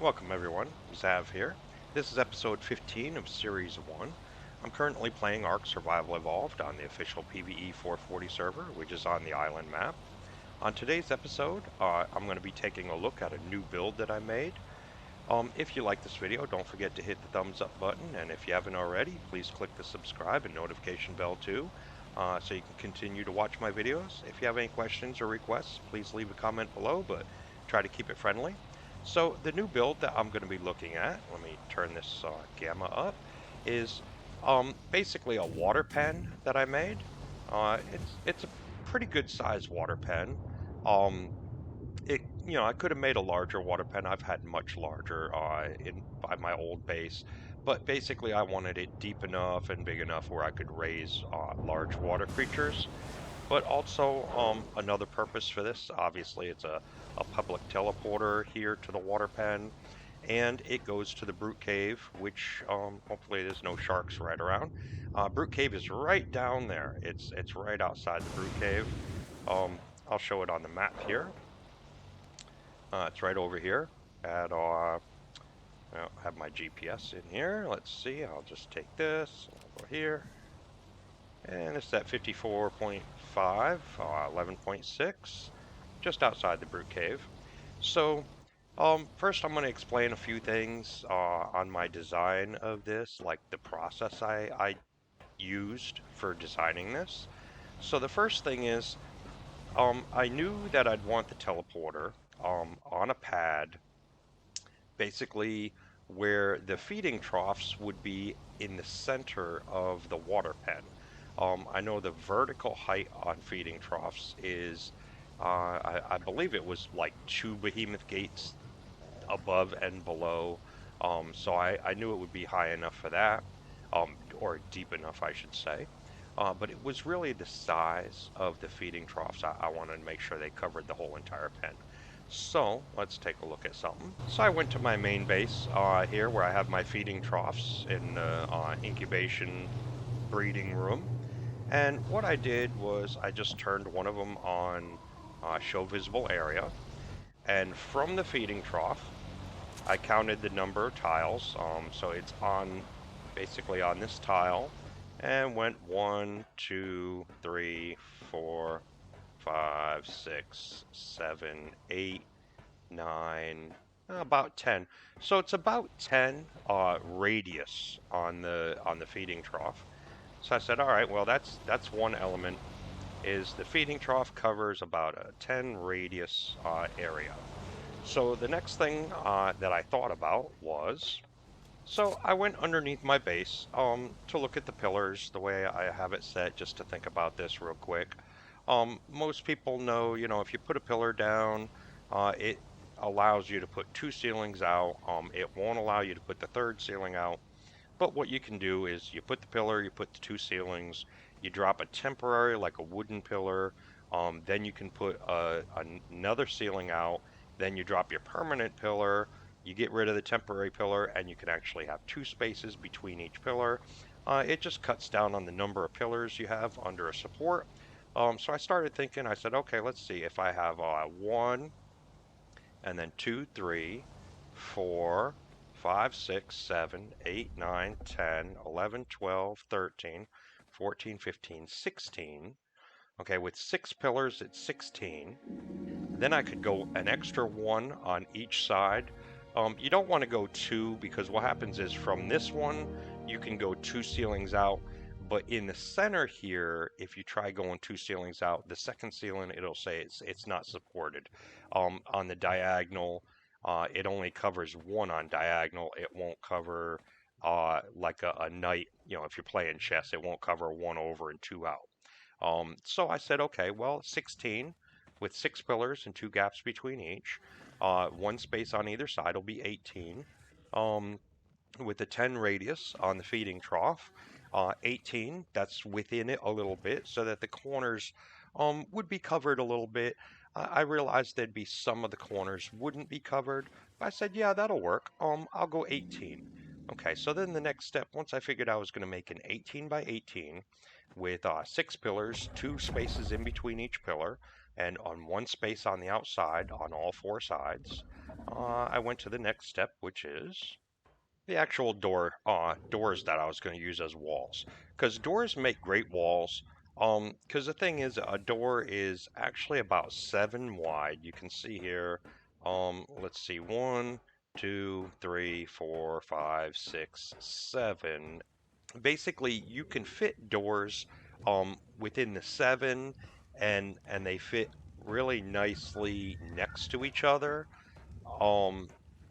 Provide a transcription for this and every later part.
Welcome everyone, Xzav here. This is episode 15 of Series 1. I'm currently playing Ark Survival Evolved on the official PvE 440 server, which is on the island map. On today's episode, I'm going to be taking a look at a new build that I made. If you like this video, don't forget to hit the thumbs up button, and if you haven't already, please click the subscribe and notification bell too, so you can continue to watch my videos. If you have any questions or requests, please leave a comment below, but try to keep it friendly. So the new build that I'm going to be looking at, let me turn this gamma up, is basically a water pen that I made. It's a pretty good sized water pen. Um, I could have made a larger water pen. I've had much larger in by my old base, but basically I wanted it deep enough and big enough where I could raise large water creatures. But also another purpose for this, obviously, it's a public teleporter here to the water pen, and it goes to the Brute Cave, which hopefully there's no sharks right around. Brute Cave is right down there. It's right outside the Brute Cave. I'll show it on the map here. It's right over here at I have my GPS in here. Let's see. I'll just take this. I'll go here. And it's at 54.5, 11.6, just outside the Brute Cave. So, first I'm going to explain a few things on my design of this, like the process I used for designing this. So the first thing is, I knew that I'd want the teleporter on a pad, basically where the feeding troughs would be in the center of the water pen. I know the vertical height on feeding troughs is, I believe it was like 2 behemoth gates above and below. So I knew it would be high enough for that, or deep enough, I should say. But it was really the size of the feeding troughs. I wanted to make sure they covered the whole entire pen. So let's take a look at something. So I went to my main base here where I have my feeding troughs in the incubation breeding room. And what I did was I just turned one of them on show visible area. And from the feeding trough, I counted the number of tiles. So it's on basically on this tile and went 1, 2, 3, 4, 5, 6, 7, 8, 9, about 10. So it's about 10 radius on the feeding trough. So I said, all right, well that's one element. Is the feeding trough covers about a 10 radius area. So the next thing that I thought about was, so I went underneath my base to look at the pillars the way I have it set, just to think about this real quick. Most people know, if you put a pillar down, it allows you to put 2 ceilings out. It won't allow you to put the third ceiling out. But what you can do is you put the pillar, you put the 2 ceilings, you drop a temporary, like a wooden pillar, then you can put another ceiling out, then you drop your permanent pillar, you get rid of the temporary pillar, and you can actually have 2 spaces between each pillar. It just cuts down on the number of pillars you have under a support. So I started thinking, I said, okay, let's see, if I have 1, and then 2, 3, 4, 5, 6, 7, 8, 9, 10, 11, 12, 13, 14, 15, 16. Okay, with 6 pillars, it's 16. Then I could go an extra 1 on each side. You don't want to go 2 because what happens is from this one, you can go 2 ceilings out. But in the center here, if you try going 2 ceilings out, the second ceiling, it'll say it's not supported. On the diagonal, it only covers 1 on diagonal. It won't cover like a knight. If you're playing chess, it won't cover 1 over and 2 out. So I said, okay, well, 16 with 6 pillars and 2 gaps between each. 1 space on either side will be 18. With the 10 radius on the feeding trough. 18, that's within it a little bit, so that the corners would be covered a little bit. I realized there'd be some of the corners wouldn't be covered, but I said, yeah, that'll work. I'll go 18. Okay, so then the next step, once I figured I was going to make an 18 by 18 with 6 pillars, 2 spaces in between each pillar, and on one space on the outside, on all four sides, I went to the next step, which is the actual doors that I was going to use as walls. Because doors make great walls. Because the thing is, a door is actually about 7 wide. You can see here. Let's see, 1, 2, 3, 4, 5, 6, 7. Basically, you can fit doors within the 7, and they fit really nicely next to each other, um,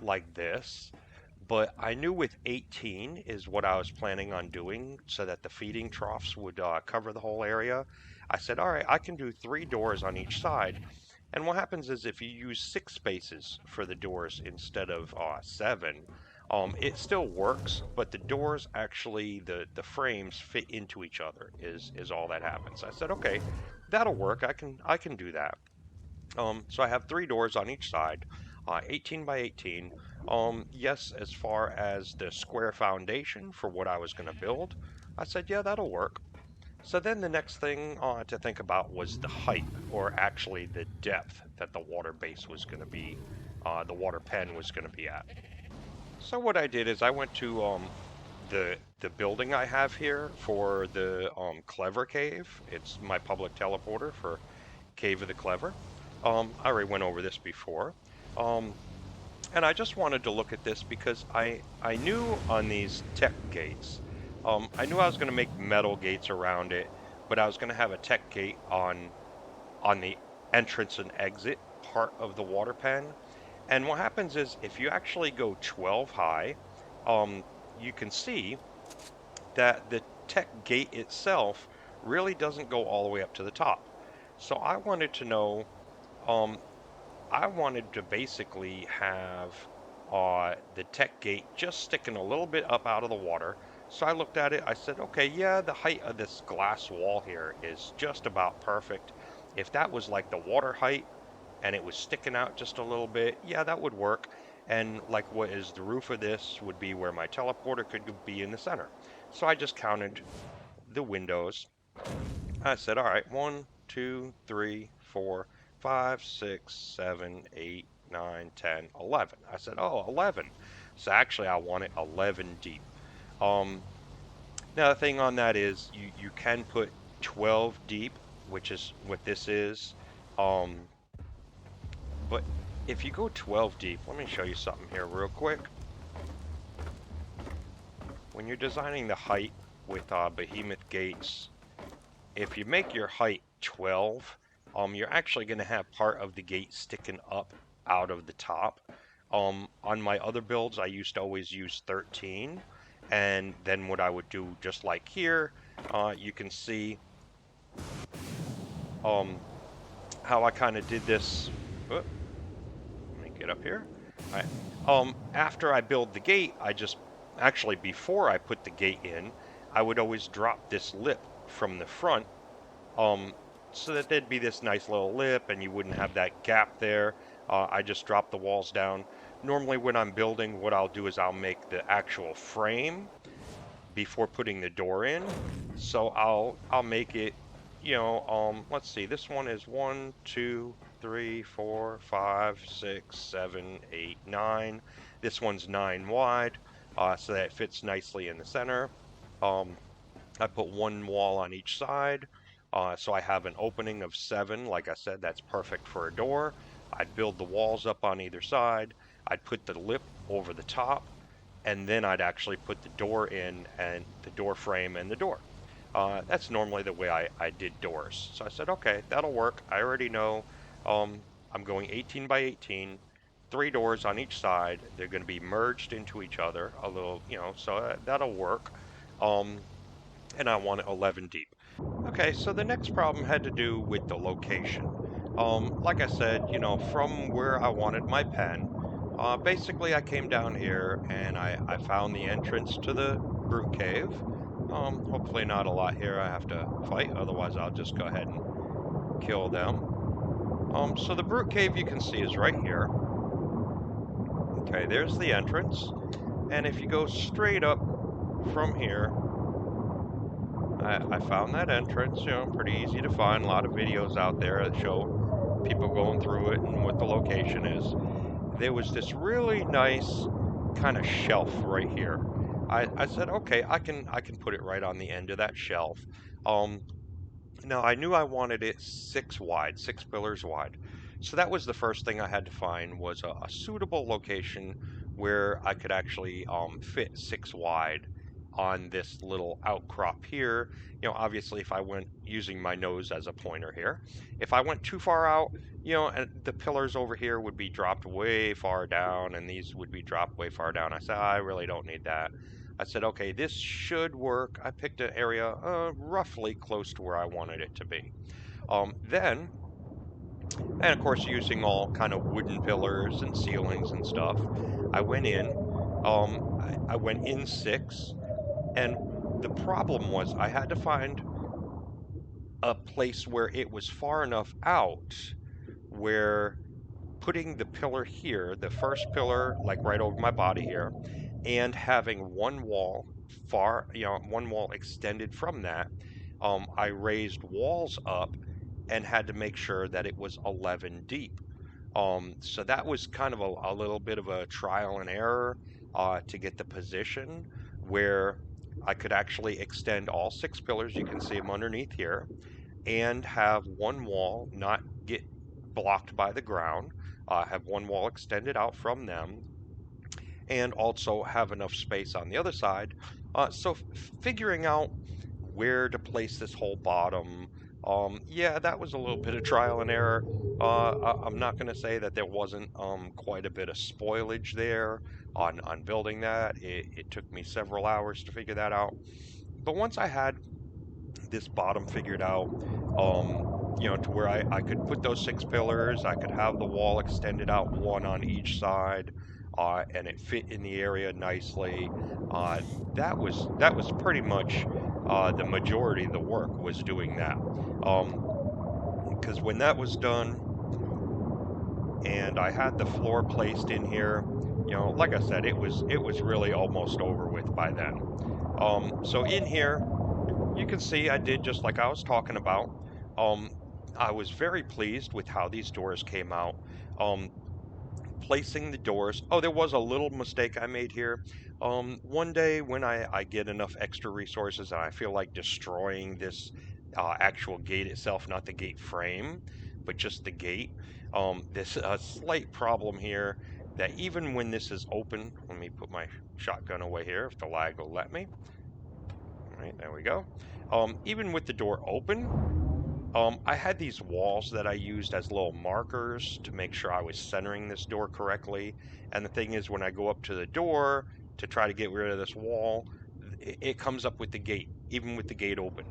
like this. But I knew with 18 is what I was planning on doing so that the feeding troughs would cover the whole area. I said, all right, I can do 3 doors on each side. And what happens is if you use 6 spaces for the doors instead of 7, it still works, but the doors actually, the frames fit into each other is all that happens. I said, okay, that'll work. I can do that. So I have 3 doors on each side, 18 by 18. Yes, as far as the square foundation for what I was going to build, I said, yeah, that'll work. So then the next thing to think about was the height, or actually the depth that the water base was going to be, the water pen was going to be at. So what I did is I went to the building I have here for the Clever Cave. It's my public teleporter for Cave of the Clever. I already went over this before. Um, and I just wanted to look at this because I knew on these tech gates, I knew I was going to make metal gates around it, but I was going to have a tech gate on the entrance and exit part of the water pen. And what happens is if you actually go 12 high, you can see that the tech gate itself really doesn't go all the way up to the top. So I wanted to know, um, I wanted to basically have the tech gate just sticking a little bit up out of the water. So I looked at it, I said, okay, yeah, the height of this glass wall here is just about perfect. If that was like the water height and it was sticking out just a little bit, yeah, that would work. And like what is the roof of this would be where my teleporter could be in the center. So I just counted the windows. I said, all right, 1, 2, 3, 4, 5, 6, 7, 8, 9, 10, 11. I said, oh, 11. So actually I want it 11 deep. Um, Now the thing on that is you can put 12 deep, which is what this is. Um, but if you go 12 deep, let me show you something here real quick. When you're designing the height with behemoth gates, if you make your height 12, you're actually going to have part of the gate sticking up out of the top. On my other builds, I used to always use 13, and then what I would do, just like here, you can see how I kind of did this. Let me get up here. All right. After I build the gate, actually before I put the gate in, I would always drop this lip from the front, so that there'd be this nice little lip and you wouldn't have that gap there. I just drop the walls down. Normally when I'm building, what I'll do is I'll make the actual frame before putting the door in. So I'll make it, let's see, this one is 1, 2, 3, 4, 5, 6, 7, 8, 9. This one's 9 wide, so that it fits nicely in the center. I put 1 wall on each side, so I have an opening of 7. Like I said, that's perfect for a door. I'd build the walls up on either side. I'd put the lip over the top, and then I'd actually put the door in, and the door frame and the door. That's normally the way I did doors. So I said, okay, that'll work. I already know. I'm going 18 by 18, 3 doors on each side. They're going to be merged into each other a little, so that'll work. And I want it 11 deep. Okay, so the next problem had to do with the location. Like I said, from where I wanted my pen, basically I came down here and I found the entrance to the brute cave. Hopefully not a lot here I have to fight, otherwise I'll just go ahead and kill them. So the brute cave you can see is right here. Okay, there's the entrance. And if you go straight up from here, I found that entrance, pretty easy to find. A lot of videos out there that show people going through it and what the location is. There was this really nice kind of shelf right here. I said, okay, I can put it right on the end of that shelf. Um, Now, I knew I wanted it 6 wide, 6 pillars wide. So that was the first thing I had to find was a suitable location where I could actually fit 6 wide on this little outcrop here. Obviously, if I went using my nose as a pointer here, if I went too far out, and the pillars over here would be dropped way far down, and these would be dropped way far down. I said, I really don't need that. I said, okay, this should work. I picked an area roughly close to where I wanted it to be. Then, and of course, using all kind of wooden pillars and ceilings and stuff, I went in. I went in 6, and the problem was I had to find a place where it was far enough out where putting the pillar here, the first pillar, like right over my body here, and having one wall one wall extended from that, I raised walls up and had to make sure that it was 11 deep. So that was kind of a little bit of a trial and error to get the position where I could actually extend all 6 pillars. You can see them underneath here, and have one wall not get blocked by the ground, have one wall extended out from them, and also have enough space on the other side. So figuring out where to place this whole bottom, yeah, that was a little bit of trial and error. I'm not going to say that there wasn't quite a bit of spoilage there on building that. It took me several hours to figure that out. But once I had this bottom figured out, to where I could put those 6 pillars, I could have the wall extended out one on each side, and it fit in the area nicely. Uh, that was pretty much the majority of the work was doing that. Because when that was done, and I had the floor placed in here, like I said, it was really almost over with by then. So in here, you can see I did just like I was talking about. Um, I was very pleased with how these doors came out. Um, Placing the doors. Oh, there was a little mistake I made here. One day when I get enough extra resources and I feel like destroying this actual gate itself, not the gate frame, but just the gate, there's a slight problem here that even when this is open, let me put my shotgun away here if the lag will let me. All right, there we go. Even with the door open, I had these walls that I used as little markers to make sure I was centering this door correctly. And the thing is, when I go up to the door to try to get rid of this wall, it comes up with the gate, even with the gate open.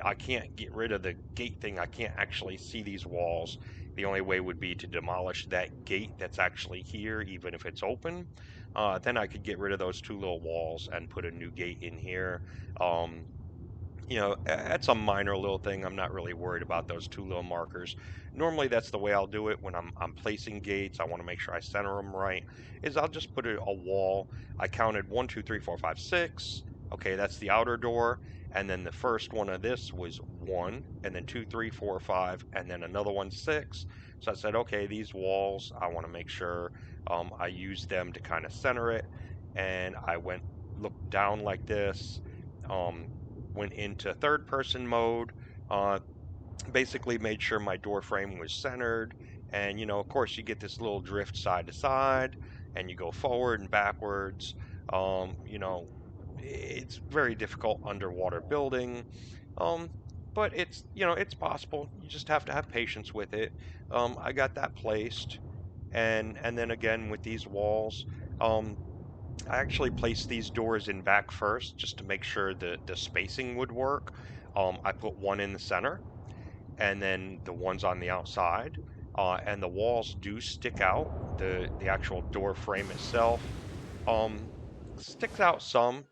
I can't get rid of the gate thing. I can't actually see these walls. The only way would be to demolish that gate that's actually here, even if it's open. Then I could get rid of those 2 little walls and put a new gate in here. Um, that's a minor little thing. I'm not really worried about those 2 little markers. Normally, that's the way I'll do it when I'm placing gates. I want to make sure I center them right. Is I'll just put a wall. I counted 1, 2, 3, 4, 5, 6. Okay, that's the outer door. And then the first one of this was 1, and then 2, 3, 4, 5, and then another one 6. So I said, okay, these walls, I want to make sure I use them to kind of center it. And I looked down like this. Um, Went into third person mode, uh, basically made sure my door frame was centered. And, of course, you get this little drift side to side, and you go forward and backwards. It's very difficult underwater building. Um, but it's possible. You just have to have patience with it. I got that placed. And then again with these walls, um, I actually placed these doors in back first just to make sure the spacing would work. I put one in the center and then the ones on the outside. And the walls do stick out. The actual door frame itself um, sticks out some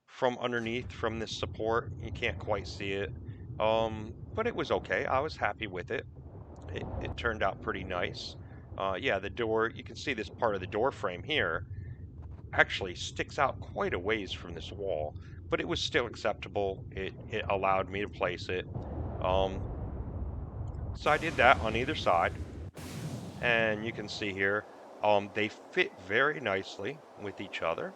from underneath from this support. You can't quite see it. But it was okay. I was happy with it. It turned out pretty nice. Yeah, the door, you can see this part of the door frame here actually sticks out quite a ways from this wall, but it was still acceptable. It allowed me to place it. Um, So I did that on either side, and you can see here, they fit very nicely with each other.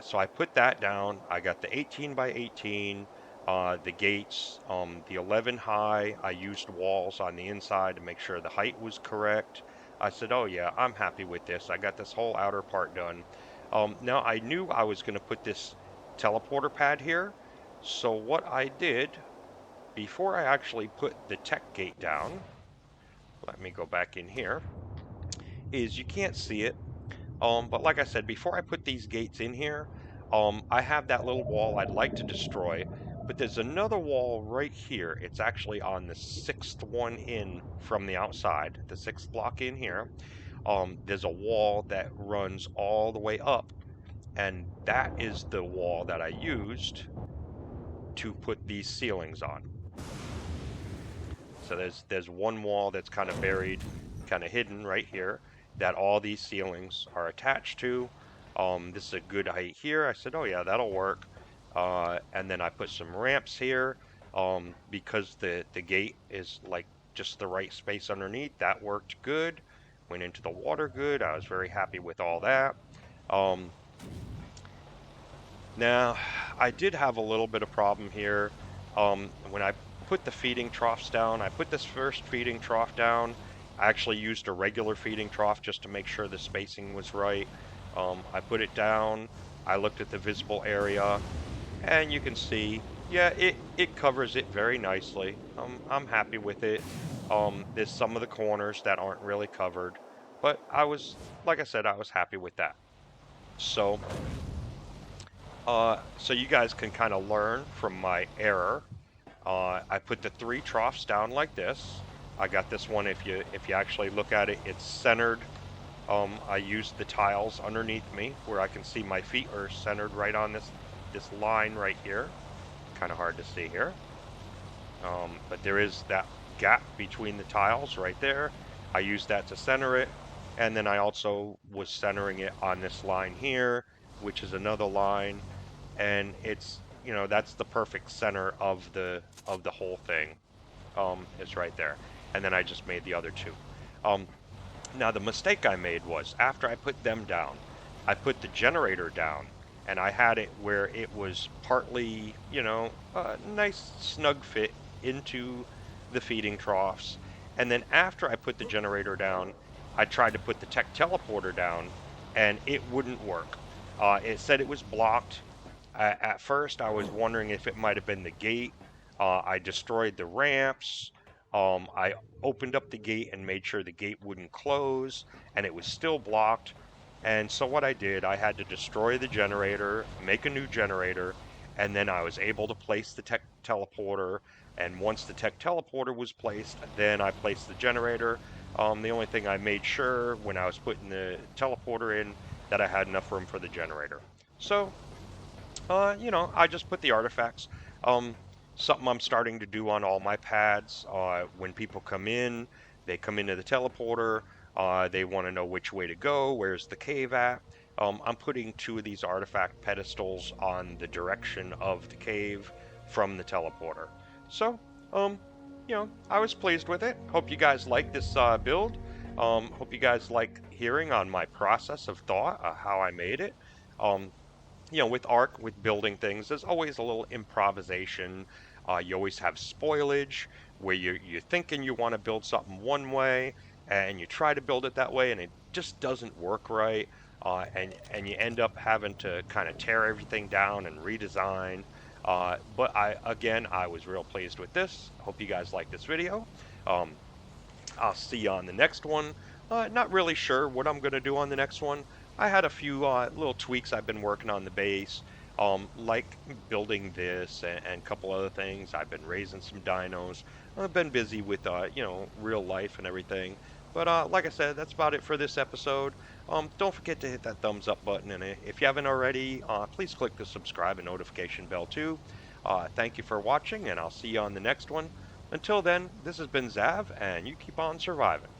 So I put that down. I got the 18 by 18, the gates, the 11 high. I used walls on the inside to make sure the height was correct. I said, oh yeah, I'm happy with this. I got this whole outer part done. Now I knew I was going to put this teleporter pad here. So what I did, before I actually put the tech gate down, let me go back in here, is you can't see it. But like I said, before I put these gates in here, I have that little wall I'd like to destroy, but there's another wall right here. It's actually on the sixth one in from the outside, the sixth block in here. There's a wall that runs all the way up, and that is the wall that I used to put these ceilings on. So there's one wall that's kind of buried, kind of hidden right here, that all these ceilings are attached to. This is a good height here. I said, oh yeah, that'll work. And then I put some ramps here, because the gate is like just the right space underneath. That worked good. Went into the water good. I was very happy with all that. Now, I did have a little bit of problem here. When I put the feeding troughs down, I put this first feeding trough down. I actually used a regular feeding trough just to make sure the spacing was right. I put it down. I looked at the visible area, and you can see, yeah, it covers it very nicely. I'm happy with it. There's some of the corners that aren't really covered, but like I said, I was happy with that. So you guys can kind of learn from my error. I put the 3 troughs down like this. I got this one, if you actually look at it, it's centered. I used the tiles underneath me where I can see my feet are centered right on this line right here. Kind of hard to see here. But there is that gap between the tiles right there. I used that to center it. And then I also was centering it on this line here, which is another line. And it's, that's the perfect center of the whole thing. It's right there. And then I just made the other 2. Now the mistake I made was, after I put them down, I put the generator down, and I had it where it was partly, a nice snug fit into the feeding troughs. And then after I put the generator down, I tried to put the tech teleporter down, and it wouldn't work. It said it was blocked. At first, I was wondering if it might have been the gate. I destroyed the ramps. I opened up the gate and made sure the gate wouldn't close, and it was still blocked. And so what I did, I had to destroy the generator, make a new generator, and then I was able to place the tech teleporter. And once the tech teleporter was placed, then I placed the generator. The only thing I made sure when I was putting the teleporter in, that I had enough room for the generator. So I just put the artifacts. Something I'm starting to do on all my pads. When people come in, they come into the teleporter. They want to know which way to go. Where's the cave at? I'm putting 2 of these artifact pedestals on the direction of the cave from the teleporter. So, I was pleased with it. Hope you guys like this build. Hope you guys like hearing on my process of thought, how I made it. With Ark, with building things, there's always a little improvisation. You always have spoilage, where you're thinking you want to build something one way, and you try to build it that way, and it just doesn't work right. And you end up having to kind of tear everything down and redesign. But I was real pleased with this. Hope you guys like this video. I'll see you on the next one. Not really sure what I'm going to do on the next one. I had a few little tweaks I've been working on the base, like building this and a couple other things. I've been raising some dinos. I've been busy with, real life and everything. But like I said, that's about it for this episode. Don't forget to hit that thumbs up button, and if you haven't already, please click the subscribe and notification bell too. Thank you for watching, and I'll see you on the next one. Until then, this has been Xzav, and you keep on surviving.